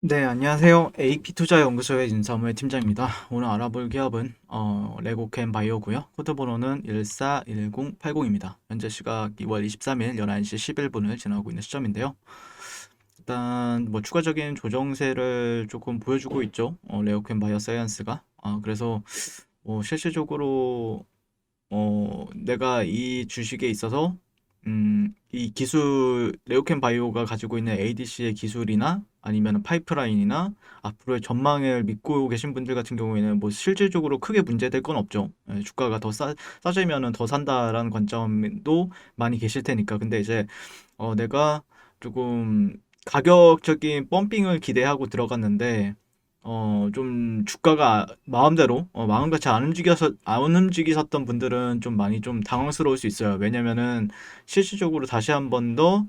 네, 안녕하세요. AP투자연구소의 윤사무의 팀장입니다. 오늘 알아볼 기업은 레고캠 바이오고요. 코드 번호는 141080입니다. 현재 시각 2월 23일 11시 11분을 지나고 있는 시점인데요. 일단 뭐 추가적인 조정세를 조금 보여주고 있죠. 레고캠 바이오사이언스가. 그래서 실질적으로 내가 이 주식에 있어서 이 기술 레오캠 바이오가 가지고 있는 ADC의 기술이나 아니면 파이프라인이나 앞으로의 전망을 믿고 계신 분들 같은 경우에는 뭐 실질적으로 크게 문제될 건 없죠. 주가가 더 싸지면은 더 산다라는 관점도 많이 계실 테니까. 근데 이제 내가 조금 가격적인 펌핑을 기대하고 들어갔는데 좀 주가가 마음대로 마음같이 안 움직이셨던 분들은 좀 많이 좀 당황스러울 수 있어요. 왜냐면은 실질적으로 다시 한 번 더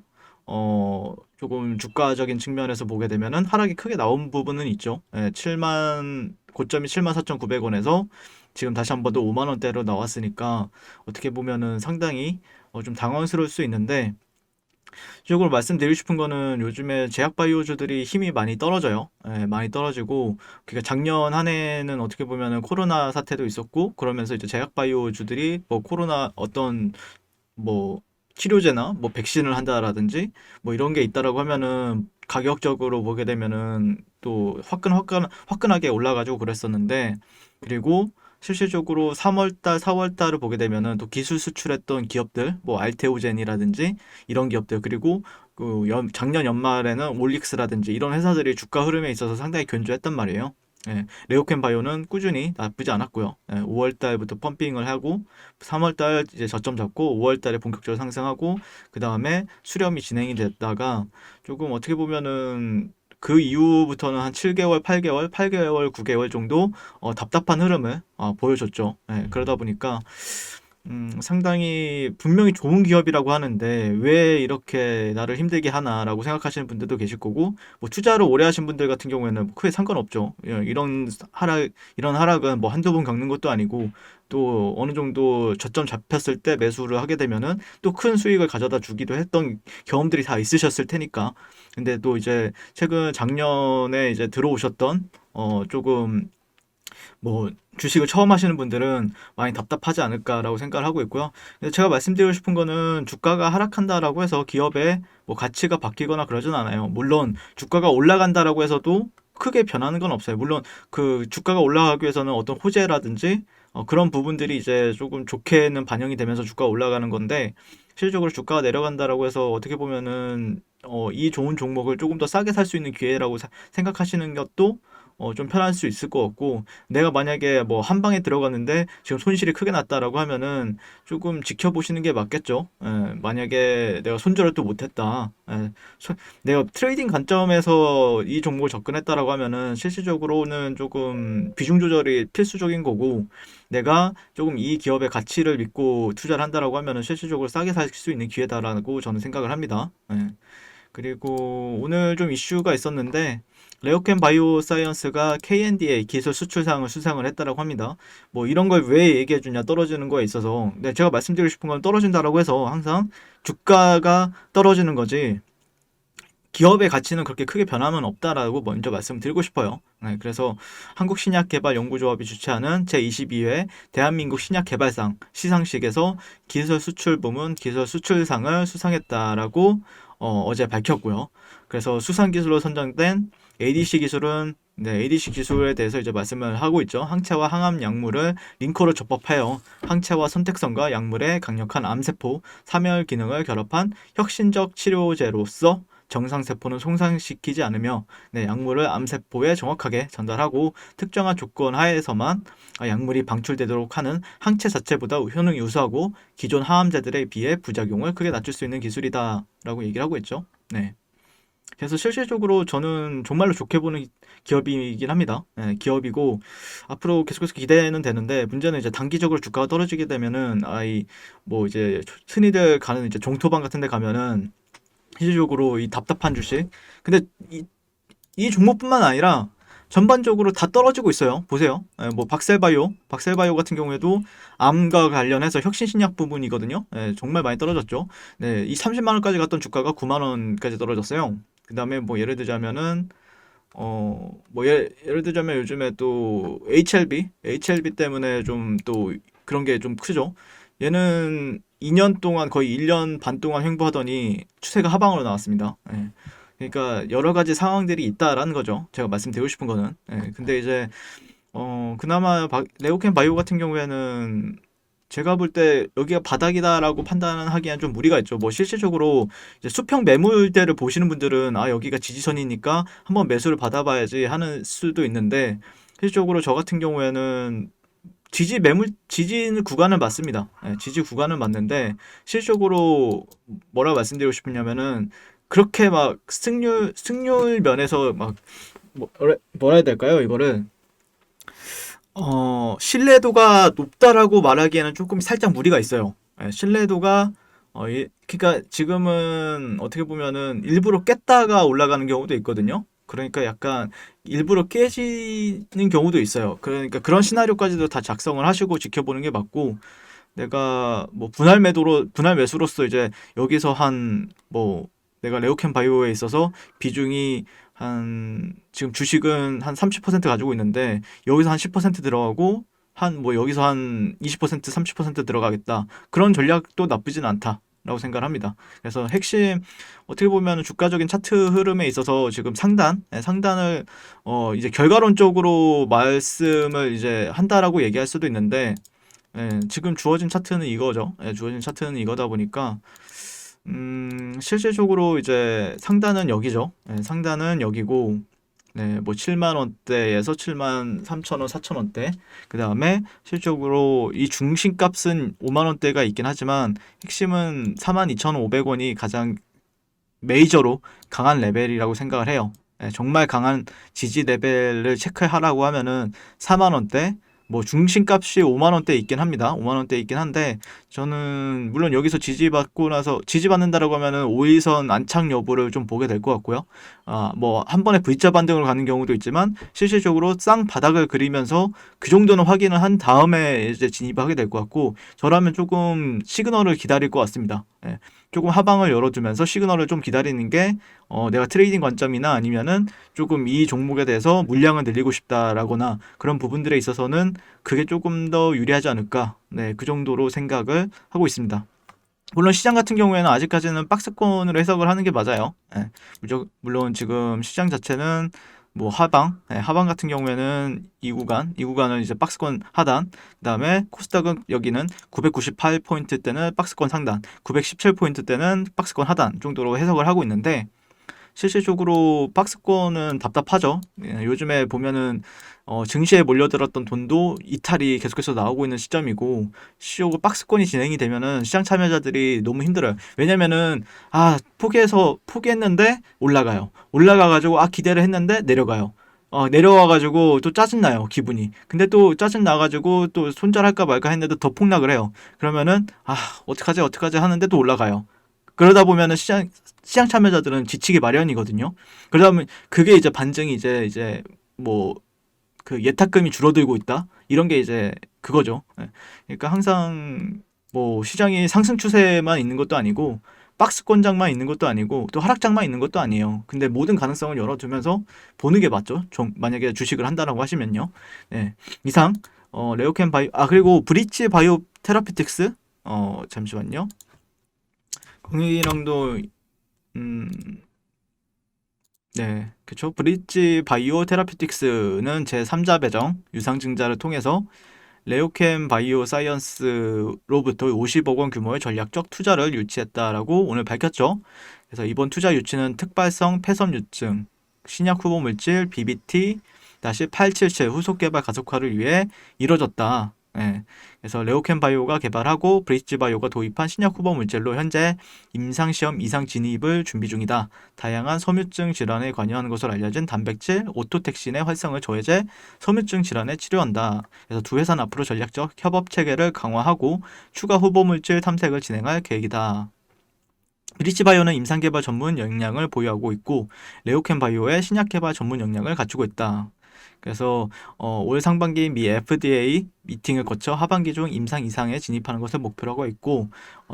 조금 주가적인 측면에서 보게 되면은 하락이 크게 나온 부분은 있죠. 7만 고점이 74,900원에서 지금 다시 한 번 더 5만 원대로 나왔으니까 어떻게 보면은 상당히 좀 당황스러울 수 있는데 적으로 말씀드리고 싶은 거는 요즘에 제약 바이오주들이 힘이 많이 떨어져요. 많이 떨어지고, 그러니까 작년 한 해는 어떻게 보면은 코로나 사태도 있었고, 그러면서 이제 제약 바이오주들이 뭐 코로나 어떤 뭐 치료제나 뭐 백신을 한다라든지 뭐 이런 게 있다라고 하면은 가격적으로 보게 되면은 또 화끈하게 올라가지고 그랬었는데, 그리고 실질적으로 3월 달, 4월 달을 보게 되면은 또 기술 수출했던 기업들, 뭐 알테오젠이라든지 이런 기업들, 그리고 작년 연말에는 올릭스라든지 이런 회사들이 주가 흐름에 있어서 상당히 견조했단 말이에요. 레오캠 바이오는 꾸준히 나쁘지 않았고요. 5월 달부터 펌핑을 하고 3월 달 이제 저점 잡고 5월 달에 본격적으로 상승하고 그 다음에 수렴이 진행이 됐다가 조금 어떻게 보면은 그 이후부터는 한 7개월, 8개월, 9개월 정도 답답한 흐름을 보여줬죠. 그러다 보니까 상당히 분명히 좋은 기업이라고 하는데 왜 이렇게 나를 힘들게 하나라고 생각하시는 분들도 계실 거고, 뭐 투자를 오래 하신 분들 같은 경우에는 뭐 크게 상관없죠. 이런 하락은 뭐 한두 번 겪는 것도 아니고 또 어느 정도 저점 잡혔을 때 매수를 하게 되면은 또 큰 수익을 가져다 주기도 했던 경험들이 다 있으셨을 테니까. 근데 또 이제 최근 작년에 이제 들어오셨던 조금 뭐 주식을 처음 하시는 분들은 많이 답답하지 않을까라고 생각을 하고 있고요. 근데 제가 말씀드리고 싶은 거는 주가가 하락한다라고 해서 기업의 뭐 가치가 바뀌거나 그러진 않아요. 물론 주가가 올라간다라고 해서도 크게 변하는 건 없어요. 물론 그 주가가 올라가기 위해서는 어떤 호재라든지 그런 부분들이 이제 조금 좋게는 반영이 되면서 주가가 올라가는 건데, 실질적으로 주가가 내려간다라고 해서 어떻게 보면은 이 좋은 종목을 조금 더 싸게 살 수 있는 기회라고 생각하시는 것도 좀 편할 수 있을 것 같고, 내가 만약에 뭐 한 방에 들어갔는데 지금 손실이 크게 났다라고 하면은 조금 지켜보시는 게 맞겠죠. 만약에 내가 손절을 또 못했다. 내가 트레이딩 관점에서 이 종목을 접근했다라고 하면은 실질적으로는 조금 비중 조절이 필수적인 거고, 내가 조금 이 기업의 가치를 믿고 투자를 한다라고 하면은 실질적으로 싸게 살 수 있는 기회다라고 저는 생각을 합니다. 그리고 오늘 좀 이슈가 있었는데 레오캠 바이오사이언스가 K&D의 기술 수출상을 수상을 했다라고 합니다. 뭐 이런 걸 왜 얘기해 주냐, 떨어지는 거에 있어서. 네, 제가 말씀드리고 싶은 건 떨어진다라고 해서 항상 주가가 떨어지는 거지 기업의 가치는 그렇게 크게 변함은 없다라고 먼저 말씀드리고 싶어요. 그래서 한국신약개발연구조합이 주최하는 제22회 대한민국 신약개발상 시상식에서 기술 수출 부문 기술 수출상을 수상했다라고 어제 밝혔고요. 그래서 수상 기술로 선정된 ADC 기술은, ADC 기술에 대해서 이제 말씀을 하고 있죠. 항체와 항암 약물을 링커로 접합하여 항체와 선택성과 약물의 강력한 암세포, 사멸 기능을 결합한 혁신적 치료제로서 정상세포는 손상시키지 않으며 약물을 암세포에 정확하게 전달하고 특정한 조건 하에서만 약물이 방출되도록 하는 항체 자체보다 효능이 우수하고 기존 항암제들에 비해 부작용을 크게 낮출 수 있는 기술이다 라고 얘기를 하고 있죠. 네. 그래서 실질적으로 저는 정말로 좋게 보는 기업이긴 합니다. 기업이고 앞으로 계속해서 기대는 되는데, 문제는 이제 단기적으로 주가가 떨어지게 되면은 뭐 이제 흔히들 가는 이제 종토방 같은 데 가면은 실질적으로 이 답답한 주식. 근데 이 종목뿐만 아니라 전반적으로 다 떨어지고 있어요. 보세요. 뭐 박셀바이오 같은 경우에도 암과 관련해서 혁신신약 부분이거든요. 정말 많이 떨어졌죠. 이 30만 원까지 갔던 주가가 9만 원까지 떨어졌어요. 그 다음에 뭐 예를 들자면은 뭐 예를 들자면 요즘에 또 HLB 때문에 좀 또 그런 게 좀 크죠. 얘는 2년 동안 거의 1년 반 동안 횡보하더니 추세가 하방으로 나왔습니다. 예. 그러니까 여러 가지 상황들이 있다라는 거죠. 제가 말씀드리고 싶은 거는. 예. 근데 이제 그나마 레오캠 바이오 같은 경우에는 제가 볼 때 여기가 바닥이다라고 판단하기엔 좀 무리가 있죠. 뭐 실질적으로 이제 수평 매물대를 보시는 분들은 아 여기가 지지선이니까 한번 매수를 받아봐야지 하는 수도 있는데 실질적으로 저 같은 경우에는 지지 구간은 맞습니다. 예, 지지 구간은 맞는데 실질적으로 뭐라고 말씀드리고 싶으냐면은 그렇게 막 승률 면에서 막 뭐라 해야 될까요? 이거를 신뢰도가 높다라고 말하기에는 조금 살짝 무리가 있어요. 예, 신뢰도가, 그러니까 지금은 어떻게 보면은 일부러 깼다가 올라가는 경우도 있거든요. 그러니까 약간 일부러 깨지는 경우도 있어요. 그러니까 그런 시나리오까지도 다 작성을 하시고 지켜보는 게 맞고, 내가 뭐 분할 매수로서 이제 여기서 내가 레오캠 바이오에 있어서 비중이 지금 주식은 한 30% 가지고 있는데 여기서 한 10% 들어가고 여기서 한 20%, 30% 들어가겠다. 그런 전략도 나쁘진 않다. 라고 생각을 합니다. 그래서 핵심 어떻게 보면 주가적인 차트 흐름에 있어서 지금 상단을 이제 결과론적으로 말씀을 이제 한다라고 얘기할 수도 있는데 지금 주어진 차트는 이거죠. 주어진 차트는 이거다 보니까 실질적으로 이제 상단은 여기죠. 상단은 여기고, 네, 뭐 7만 원대에서 7만 3천 원, 4천 원대. 그 다음에 실질적으로 이 중심값은 5만 원대가 있긴 하지만 핵심은 4만 2,500 원이 가장 메이저로 강한 레벨이라고 생각을 해요. 정말 강한 지지 레벨을 체크하라고 하면은 4만 원대, 뭐 중심값이 5만 원대 있긴 합니다. 5만 원대 있긴 한데 저는 물론 여기서 지지받고 나서 지지받는다라고 하면은 5일선 안착 여부를 좀 보게 될 것 같고요. 뭐 한 번에 V자 반등으로 가는 경우도 있지만 실질적으로 쌍 바닥을 그리면서 그 정도는 확인을 한 다음에 이제 진입하게 될 것 같고 저라면 조금 시그널을 기다릴 것 같습니다. 조금 하방을 열어두면서 시그널을 좀 기다리는 게 내가 트레이딩 관점이나 아니면은 조금 이 종목에 대해서 물량을 늘리고 싶다라거나 그런 부분들에 있어서는 그게 조금 더 유리하지 않을까. 네, 그 정도로 생각을 하고 있습니다. 물론 시장 같은 경우에는 아직까지는 박스권으로 해석을 하는 게 맞아요. 물론 지금 시장 자체는 뭐 하방 같은 경우에는 이 구간은 이제 박스권 하단, 그다음에 코스닥은 여기는 998포인트 때는 박스권 상단, 917포인트 때는 박스권 하단 정도로 해석을 하고 있는데 실질적으로 박스권은 답답하죠. 요즘에 보면은 증시에 몰려들었던 돈도 이탈이 계속해서 나오고 있는 시점이고 실질적으로 박스권이 진행이 되면은 시장 참여자들이 너무 힘들어요. 왜냐면은 포기했는데 올라가요. 올라가가지고 기대를 했는데 내려가요. 내려와가지고 또 짜증나요, 기분이. 근데 또 짜증나가지고 또 손절할까 말까 했는데 더 폭락을 해요. 그러면은, 어떡하지 하는데 또 올라가요. 그러다 보면은 시장 참여자들은 지치기 마련이거든요. 그러다 보면 그게 이제 반증이 이제 뭐 그 예탁금이 줄어들고 있다. 이런 게 이제 그거죠. 그러니까 항상 뭐 시장이 상승 추세만 있는 것도 아니고 박스권장만 있는 것도 아니고 또 하락장만 있는 것도 아니에요. 근데 모든 가능성을 열어두면서 보는 게 맞죠. 만약에 주식을 한다라고 하시면요. 네. 이상 레오캠 바이오 그리고 브릿지 바이오 테라피틱스 잠시만요. 공익이랑도 음, 네, 그쵸. 브릿지 바이오 테라피틱스는 제3자 배정 유상증자를 통해서 레오캠 바이오 사이언스로부터 50억 원 규모의 전략적 투자를 유치했다라고 오늘 밝혔죠. 그래서 이번 투자 유치는 특발성 폐섬유증 신약 후보 물질 BBT-877 후속 개발 가속화를 위해 이뤄졌다. 그래서 레오캠 바이오가 개발하고 브릿지 바이오가 도입한 신약 후보 물질로 현재 임상시험 이상 진입을 준비 중이다. 다양한 섬유증 질환에 관여하는 것으로 알려진 단백질 오토택신의 활성을 저해제 섬유증 질환에 치료한다. 그래서 두 회사는 앞으로 전략적 협업 체계를 강화하고 추가 후보 물질 탐색을 진행할 계획이다. 브릿지 바이오는 임상 개발 전문 역량을 보유하고 있고 레오캠 바이오의 신약 개발 전문 역량을 갖추고 있다. 그래서 올 상반기 미 FDA 미팅을 거쳐 하반기 중 임상 이상에 진입하는 것을 목표로 하고 있고,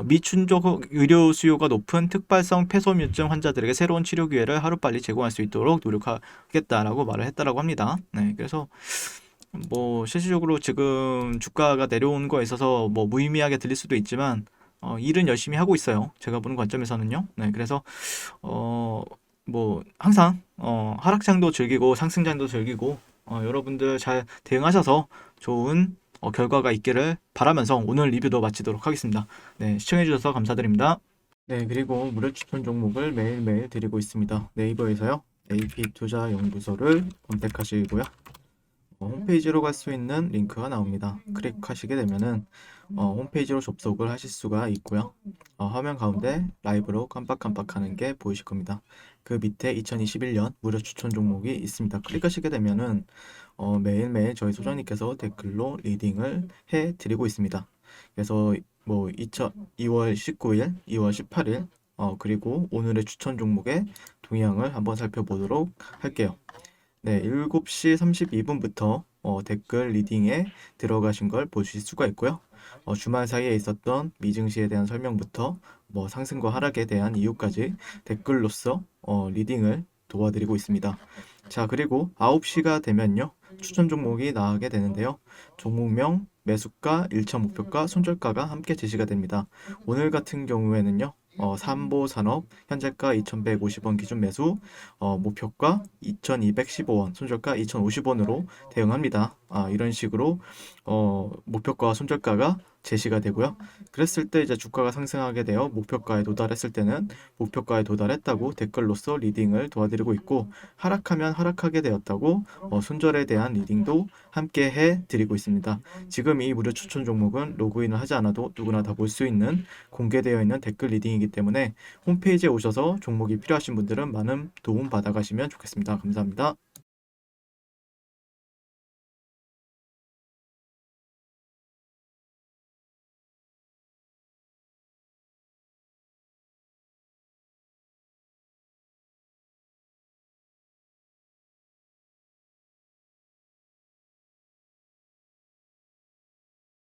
미춘족 의료 수요가 높은 특발성 폐소민증 환자들에게 새로운 치료 기회를 하루빨리 제공할 수 있도록 노력하겠다라고 말을 했다라고 합니다. 네, 그래서 뭐 실질적으로 지금 주가가 내려오는 거에 있어서 뭐 무의미하게 들릴 수도 있지만 일은 열심히 하고 있어요. 제가 보는 관점에서는요. 네, 그래서 어, 뭐 항상 하락장도 즐기고 상승장도 즐기고 여러분들 잘 대응하셔서 좋은 결과가 있기를 바라면서 오늘 리뷰도 마치도록 하겠습니다. 네, 시청해주셔서 감사드립니다. 네, 그리고 무료 추천 종목을 매일매일 드리고 있습니다. 네이버에서요. AP투자연구소를 검색하시고요. 홈페이지로 갈 수 있는 링크가 나옵니다. 클릭하시게 되면은 홈페이지로 접속을 하실 수가 있고요. 화면 가운데 라이브로 깜빡깜빡하는 게 보이실 겁니다. 그 밑에 2021년 무료 추천 종목이 있습니다. 클릭하시게 되면은 매일매일 저희 소장님께서 댓글로 리딩을 해 드리고 있습니다. 그래서 뭐 2월 19일, 2월 18일 그리고 오늘의 추천 종목의 동향을 한번 살펴보도록 할게요. 네, 7시 32분부터 댓글 리딩에 들어가신 걸 보실 수가 있고요. 주말 사이에 있었던 미증시에 대한 설명부터 뭐 상승과 하락에 대한 이유까지 댓글로서 리딩을 도와드리고 있습니다. 자, 그리고 9시가 되면요. 추천 종목이 나가게 되는데요. 종목명, 매수가, 1차 목표가, 손절가가 함께 제시가 됩니다. 오늘 같은 경우에는요. 삼보산업 현재가 2,150원 기준 매수, 목표가 2,215원, 손절가 2,050원으로 대응합니다. 이런 식으로 목표가와 손절가가 제시가 되고요. 그랬을 때 이제 주가가 상승하게 되어 목표가에 도달했을 때는 목표가에 도달했다고 댓글로서 리딩을 도와드리고 있고, 하락하면 하락하게 되었다고 손절에 대한 리딩도 함께 해 드리고 있습니다. 지금 이 무료 추천 종목은 로그인을 하지 않아도 누구나 다 볼 수 있는 공개되어 있는 댓글 리딩이기 때문에 홈페이지에 오셔서 종목이 필요하신 분들은 많은 도움 받아가시면 좋겠습니다. 감사합니다.